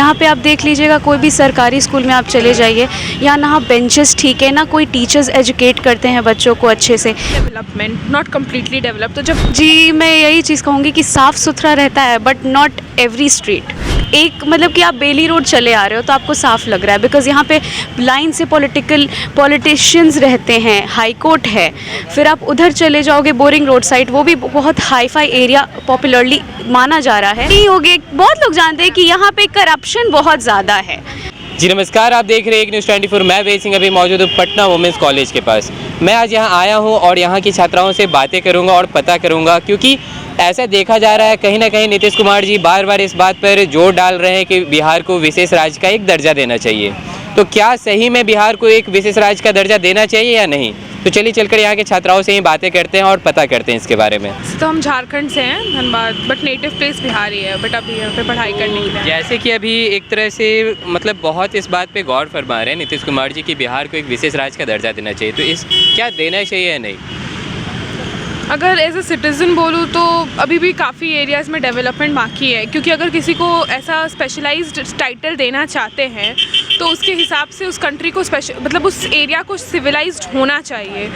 यहाँ पे आप देख लीजिएगा, कोई भी सरकारी स्कूल में आप चले जाइए, यहाँ ना बेंचेस ठीक है, ना कोई टीचर्स एजुकेट करते हैं बच्चों को अच्छे से। Development not completely develop. तो जब जी मैं यही चीज़ कहूँगी कि साफ़ सुथरा रहता है बट नॉट एवरी स्ट्रीट। एक मतलब कि आप बेली रोड चले आ रहे हो तो आपको साफ़ लग रहा है, बिकॉज़ यहाँ पे लाइन से पॉलिटिशियंस रहते हैं, हाई कोर्ट है। फिर आप उधर चले जाओगे बोरिंग रोड साइड, वो भी बहुत हाई फाई एरिया पॉपुलरली माना जा रहा है। नहीं होगे, बहुत लोग जानते हैं कि यहाँ पे करप्शन बहुत ज़्यादा है। जी नमस्कार, आप देख रहे हैं एक न्यूज़ 24। मैं वेद सिंह अभी मौजूद हूँ पटना वुमेंस कॉलेज के पास। मैं आज यहाँ आया हूँ और यहाँ की छात्राओं से बातें करूँगा और पता करूँगा, क्योंकि ऐसा देखा जा रहा है कहीं ना कहीं नीतीश कुमार जी बार बार इस बात पर जोर डाल रहे हैं कि बिहार को विशेष राज्य का एक दर्जा देना चाहिए। तो क्या सही में बिहार को एक विशेष राज्य का दर्जा देना चाहिए या नहीं? तो चलिए चलकर यहाँ के छात्राओं से ही बातें करते हैं और पता करते हैं इसके बारे में। तो हम झारखंड से हैं, Dhanbad, but native place Bihar ही है, बट अभी यहाँ पे पढ़ाई करने के लिए। जैसे कि अभी एक तरह से मतलब बहुत इस बात पे गौर फरमा रहे हैं नीतीश कुमार जी कि बिहार को एक विशेष राज्य का दर्जा देना चाहिए, तो इस क्या देना चाहिए या नहीं? अगर एज ए सिटीज़न बोलूँ तो अभी भी काफ़ी एरियाज़ में डेवलपमेंट बाकी है, क्योंकि अगर किसी को ऐसा स्पेशलाइज्ड टाइटल देना चाहते हैं तो उसके हिसाब से उस कंट्री को मतलब उस एरिया को सिविलाइज्ड होना चाहिए।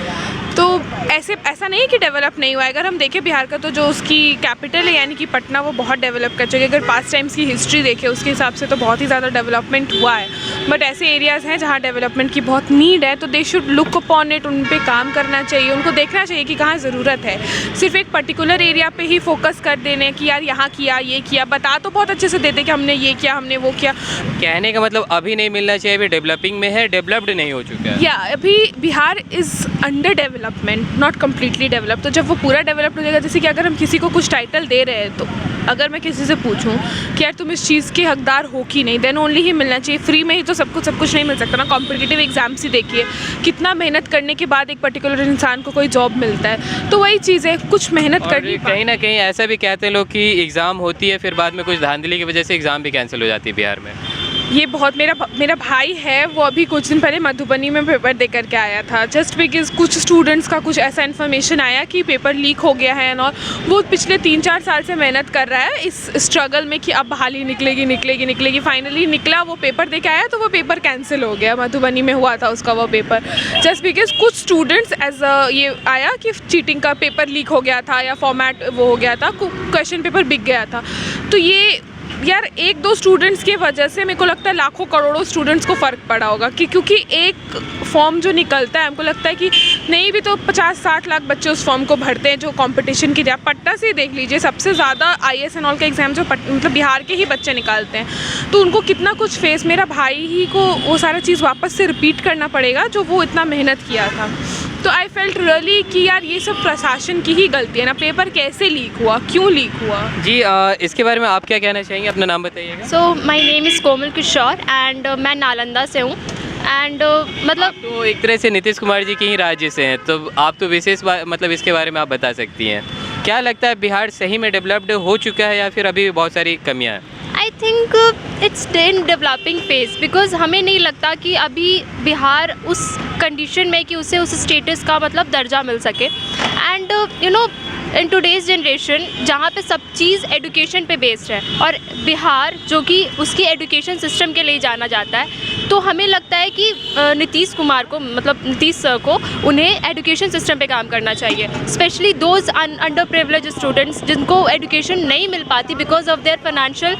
तो ऐसा नहीं है कि डेवलप नहीं हुआ है। अगर हम देखें बिहार का, तो जो उसकी कैपिटल है यानी कि पटना, वो बहुत डेवलप कर चुकी है। अगर पास्ट टाइम्स की हिस्ट्री देखें उसके हिसाब से तो बहुत ही ज़्यादा डेवलपमेंट हुआ है। बट ऐसे एरियाज़ हैं जहाँ डेवलपमेंट की बहुत नीड है, तो they should look upon it, उन पे काम करना चाहिए, उनको देखना चाहिए कि कहाँ ज़रूरत है। सिर्फ एक पर्टिकुलर एरिया पे ही फोकस कर देने कि यार यहाँ किया, ये किया, बता तो बहुत अच्छे से देते कि हमने ये किया, हमने वो किया। कहने का मतलब अभी नहीं मिलना चाहिए, अभी डेवलपिंग में है, डेवलप्ड नहीं हो चुका है। या अभी Bihar is under development, not completely develop. तो जब वो पूरा डेवलप हो जाएगा, जैसे कि अगर हम किसी को कुछ टाइटल दे रहे हैं, तो अगर मैं किसी से पूछूं कि यार तुम इस चीज़ के हकदार हो कि नहीं, देन ओनली ही मिलना चाहिए। फ्री में ही तो सब कुछ नहीं मिल सकता ना। कॉम्पिटिटिव एग्जाम्स ही देखिए, कितना मेहनत करने के बाद एक पर्टिकुलर इंसान को कोई जॉब मिलता है। तो वही चीज़ है, कुछ मेहनत करनी। कहीं ना कहीं ऐसा भी कहते हैं लोग कि एग्ज़ाम होती है, फिर बाद में कुछ धांधली की वजह से एग्ज़ाम भी कैंसिल हो जाती है बिहार में। ये बहुत मेरा भाई है, वो अभी कुछ दिन पहले मधुबनी में पेपर दे करके आया था, जस्ट बिकॉज कुछ स्टूडेंट्स का कुछ ऐसा इन्फॉर्मेशन आया कि पेपर लीक हो गया है। और वो पिछले 3-4 साल से मेहनत कर रहा है इस स्ट्रगल में कि अब बहाली निकलेगी। फाइनली निकला, वो पेपर दे के आया तो वो पेपर कैंसिल हो गया। मधुबनी में हुआ था उसका वो पेपर, जस्ट बिकॉज कुछ स्टूडेंट्स ये आया कि चीटिंग का पेपर लीक हो गया था या फॉर्मेट वो हो गया था, क्वेश्चन पेपर बिक गया था। तो ये यार 1-2 स्टूडेंट्स की वजह से मेरे को लगता है लाखों करोड़ों स्टूडेंट्स को फ़र्क पड़ा होगा, क्योंकि एक फॉर्म जो निकलता है, हमको लगता है कि नहीं भी तो 50-60 लाख बच्चे उस फॉर्म को भरते हैं जो कंपटीशन की जाए। पटना से ही देख लीजिए, सबसे ज़्यादा IAS एंड ऑल का एग्ज़ाम जो मतलब बिहार के ही बच्चे निकालते हैं। तो उनको कितना कुछ फेस, मेरा भाई ही को वो सारा चीज़ वापस से रिपीट करना पड़ेगा जो वो इतना मेहनत किया था। तो आई फेल्ट रियली कि यार ये सब प्रशासन की ही गलती है ना। पेपर कैसे लीक हुआ, क्यों लीक हुआ? जी इसके बारे में आप क्या कहना चाहेंगे? अपना नाम बताइएगा। So my name is Komal Kishore and मैं नालंदा से हूँ। एंड मतलब तो एक तरह से नीतीश कुमार जी के ही राज्य से हैं, तो आप तो विशेष मतलब इसके बारे में आप बता सकती हैं। क्या लगता है, बिहार सही में डेवलप्ड हो चुका है या फिर अभी भी बहुत सारी कमियाँ हैं? I think it's in developing phase, because हमें नहीं लगता कि अभी बिहार उस कंडीशन में कि उसे उस स्टेटस का मतलब दर्जा मिल सके। And you know in today's generation जहाँ पे सब चीज़ एजुकेशन पे बेस्ड है, और बिहार जो कि उसकी एजुकेशन सिस्टम के लिए जाना जाता है, तो हमें लगता है कि नीतीश कुमार को, मतलब नीतीश सर को, उन्हें एजुकेशन सिस्टम पे काम करना चाहिए। Specially those under privilege students जिनको एजुकेशन नहीं मिल पाती because of their financial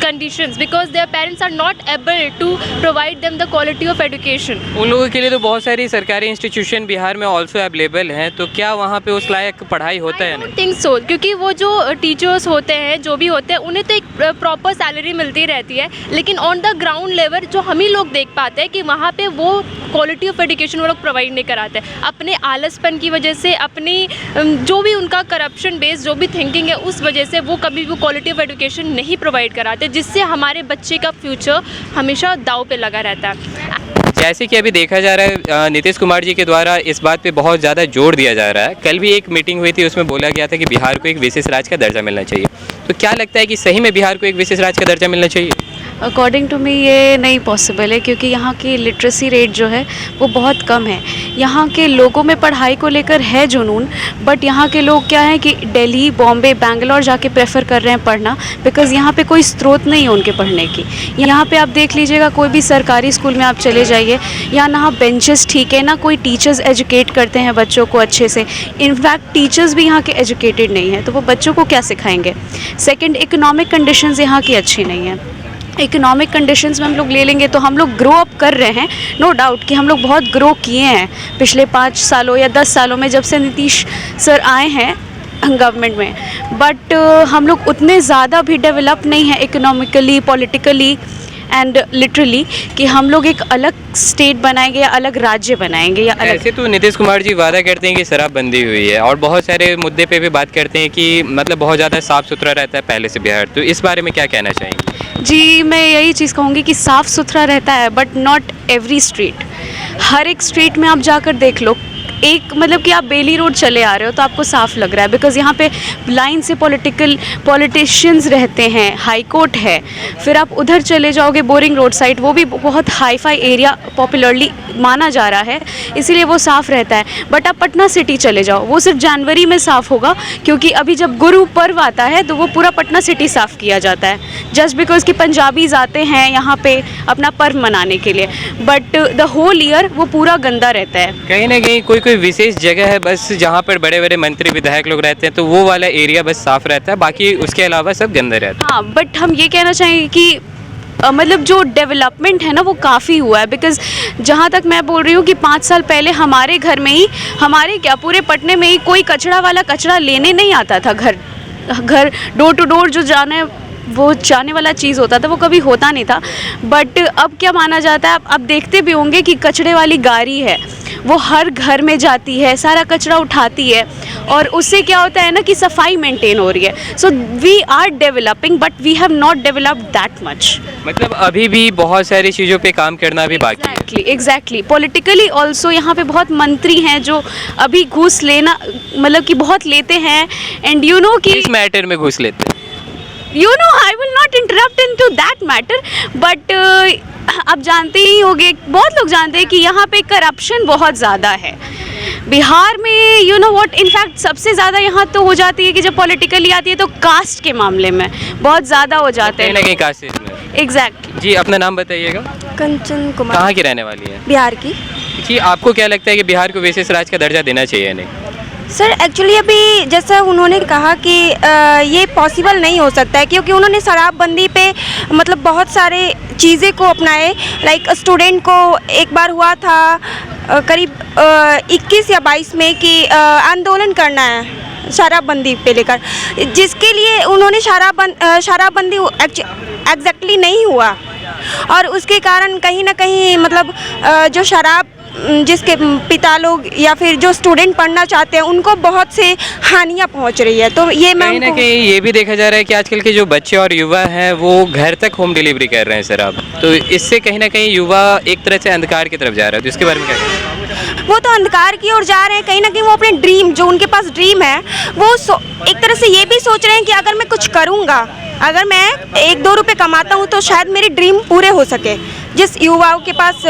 conditions, because their parents are not able to provide them the quality of education. उन लोगों के लिए तो बहुत सारी सरकारी इंस्टीट्यूशन बिहार में ऑल्सो अवेलेबल हैं, तो क्या वहाँ पे उस लायक पढ़ाई होता है? थिंक सो, क्योंकि वो जो टीचर्स होते हैं, जो भी होते हैं, उन्हें तो एक प्रॉपर सैलरी मिलती रहती है, लेकिन ऑन द ग्राउंड लेवल जो हम ही लोग देख पाते हैं कि वहाँ पे वो क्वालिटी ऑफ एजुकेशन वो लोग प्रोवाइड नहीं कराते। अपने आलसपन की वजह से, अपनी जो भी उनका करप्शन बेस्ड जो भी थिंकिंग है, उस वजह से वो कभी भी क्वालिटी ऑफ एजुकेशन नहीं प्रोवाइड कराते, जिससे हमारे बच्चे का फ्यूचर हमेशा दाव पे लगा रहता है। जैसे कि अभी देखा जा रहा है नीतीश कुमार जी के द्वारा इस बात पे बहुत ज़्यादा जोर दिया जा रहा है। कल भी एक मीटिंग हुई थी, उसमें बोला गया था कि बिहार को एक विशेष राज्य का दर्जा मिलना चाहिए। तो क्या लगता है कि सही में बिहार को एक विशेष राज्य का दर्जा मिलना चाहिए? अकॉर्डिंग टू मी ये नहीं पॉसिबल है, क्योंकि यहाँ की लिटरेसी रेट जो है वो बहुत कम है। यहाँ के लोगों में पढ़ाई को लेकर है जुनून, बट यहाँ के लोग क्या है कि दिल्ली, बॉम्बे, बैंगलोर जाके प्रेफर कर रहे हैं पढ़ना, बिकॉज़ यहाँ पे कोई स्रोत नहीं है उनके पढ़ने की। यहाँ पे आप देख लीजिएगा, कोई भी सरकारी स्कूल में आप चले जाइए, यहाँ ना बेंचेस ठीक है, ना कोई टीचर्स एजुकेट करते हैं बच्चों को अच्छे से। इनफैक्ट टीचर्स भी यहाँ के एजुकेटेड नहीं हैं, तो वो बच्चों को क्या सिखाएंगे। सेकेंड, इकोनॉमिक कंडीशंस यहाँ की अच्छी नहीं है। इकोनॉमिक कंडीशंस में हम लोग ले लेंगे तो हम लोग ग्रो अप कर रहे हैं, नो डाउट कि हम लोग बहुत ग्रो किए हैं पिछले 5 सालों या 10 सालों में, जब से नीतीश सर आए हैं गवर्नमेंट में। बट हम लोग उतने ज़्यादा भी डेवलप नहीं है इकोनॉमिकली, पॉलिटिकली एंड लिटरली कि हम लोग एक अलग स्टेट बनाएंगे या अलग राज्य बनाएंगे या अलग। ऐसे तो नीतीश कुमार जी वादा करते हैं कि शराबबंदी हुई है और बहुत सारे मुद्दे पे भी बात करते हैं कि मतलब बहुत ज़्यादा साफ़ सुथरा रहता है पहले से बिहार, तो इस बारे में क्या कहना चाहेंगे। जी, मैं यही चीज़ कहूँगी कि साफ़ सुथरा रहता है, बट नॉट एवरी स्ट्रीट। हर एक स्ट्रीट में आप जाकर देख लो, एक मतलब कि आप बेली रोड चले आ रहे हो तो आपको साफ़ लग रहा है, बिकॉज़ यहाँ पे लाइन से पॉलिटिशियंस रहते हैं, हाई कोर्ट है। फिर आप उधर चले जाओगे बोरिंग रोड साइड, वो भी बहुत हाई फाई एरिया पॉपुलरली माना जा रहा है, इसीलिए वो साफ़ रहता है। बट आप पटना सिटी चले जाओ, वो सिर्फ जनवरी में साफ़ होगा, क्योंकि अभी जब गुरु पर्व आता है तो वो पूरा पटना सिटी साफ़ किया जाता है, जस्ट बिकॉज़ कि पंजाबीज़ आते हैं यहाँ पे अपना पर्व मनाने के लिए। बट द होल ईयर वो पूरा गंदा रहता है। कहीं ना कहीं कोई विशेष जगह है बस जहाँ पर बड़े बड़े मंत्री विधायक लोग रहते हैं, तो वो वाला एरिया बस साफ़ रहता है, बाकी उसके अलावा सब गंदा रहता है। हाँ, बट हम ये कहना चाहेंगे कि मतलब जो डेवलपमेंट है ना वो काफ़ी हुआ है, बिकॉज़ जहाँ तक मैं बोल रही हूँ कि 5 साल पहले हमारे घर में ही, हमारे क्या पूरे पटने में ही कोई कचरा वाला कचरा लेने नहीं आता था। घर डोर टू डोर जो वो जाने वाला चीज़ होता था वो कभी होता नहीं था। बट अब क्या माना जाता है, आप देखते भी होंगे कि कचरे वाली गाड़ी है, वो हर घर में जाती है, सारा कचरा उठाती है, और उससे क्या होता है ना कि सफाई मेंटेन हो रही है। So we are developing, but we have not developed that much. मतलब अभी भी बहुत सारी चीज़ों पे काम करना भी बाकी है। एग्जैक्टली पॉलिटिकली ऑल्सो यहाँ पे बहुत मंत्री हैं जो अभी घूस लेना मतलब कि बहुत लेते हैं, एंड यू नो कि इस मैटर में घुस लेते हैं। I will not interrupt into that matter, but आप जानते ही होंगे, बहुत लोग जानते हैं कि यहाँ पे करप्शन बहुत ज़्यादा है बिहार में। यू नो व्हाट, इनफैक्ट सबसे ज़्यादा यहाँ तो हो जाती है कि जब पॉलिटिकली आती है तो कास्ट के मामले में बहुत ज़्यादा हो जाते हैं। कहीं ना कहीं कास्ट में। एग्जैक्टली। जी, अपना नाम बताइएगा। कंचन कुमार। कहाँ की रहने वाली है? बिहार की। जी, आपको क्या लगता है कि बिहार को विशेष राज्य का दर्जा देना चाहिए या नहीं? सर एक्चुअली अभी जैसा उन्होंने कहा कि ये पॉसिबल नहीं हो सकता है, क्योंकि उन्होंने शराबबंदी पे मतलब बहुत सारे चीज़ें को अपनाए। लाइक स्टूडेंट को एक बार हुआ था करीब 21 या 22 में कि आंदोलन करना है शराबबंदी पे लेकर, जिसके लिए उन्होंने शराबबंदी एग्जैक्टली नहीं हुआ, और उसके कारण कहीं ना कहीं मतलब जो शराब जिसके पिता लोग या फिर जो स्टूडेंट पढ़ना चाहते हैं उनको बहुत से हानियाँ पहुंच रही है। तो ये मैं कहीं ना कहीं ये भी देखा जा रहा है कि आजकल के जो बच्चे और युवा हैं वो घर तक होम डिलीवरी कर रहे हैं शराब, तो इससे कहीं ना कहीं युवा एक तरह से अंधकार की तरफ जा रहा है, तो इसके बारे में क्या कहते हैं? वो तो अंधकार की ओर जा रहे हैं, कहीं ना कहीं वो अपने ड्रीम, जो उनके पास ड्रीम है, वो एक तरह से ये भी सोच रहे हैं कि अगर मैं कुछ करूँगा, अगर मैं 1-2 रुपये कमाता हूँ तो शायद मेरी ड्रीम पूरे हो सके। जिस युवाओं के पास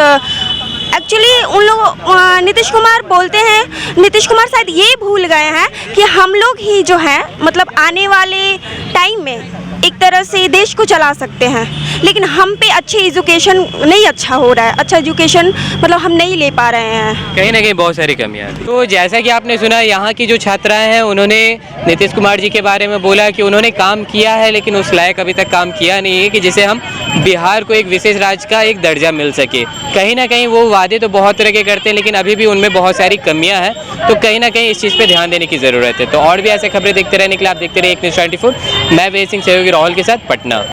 एक्चुअली उन लोग नीतीश कुमार बोलते हैं, नीतीश कुमार शायद ये भूल गए हैं कि हम लोग ही जो हैं मतलब आने वाले टाइम में एक तरह से देश को चला सकते हैं, लेकिन हम पे अच्छी एजुकेशन नहीं अच्छा हो रहा है, अच्छा एजुकेशन मतलब हम नहीं ले पा रहे हैं, कहीं ना कहीं बहुत सारी कमियां हैं। तो जैसा कि आपने सुना, यहाँ की जो छात्राएं हैं उन्होंने नीतीश कुमार जी के बारे में बोला कि उन्होंने काम किया है लेकिन उस लायक अभी तक काम किया नहीं है कि जिसे हम बिहार को एक विशेष राज्य का एक दर्जा मिल सके। कहीं ना कहीं वो वादे तो बहुत तरह के करते हैं लेकिन अभी भी उनमें बहुत सारी कमियां हैं, तो कहीं ना कहीं इस चीज़ पे ध्यान देने की ज़रूरत है। तो और भी ऐसे खबरें देखते रहने के लिए आप देखते रहिए एक न्यूज़ 24। मैं वेद सिंह सहयोगी राहुल के साथ, पटना।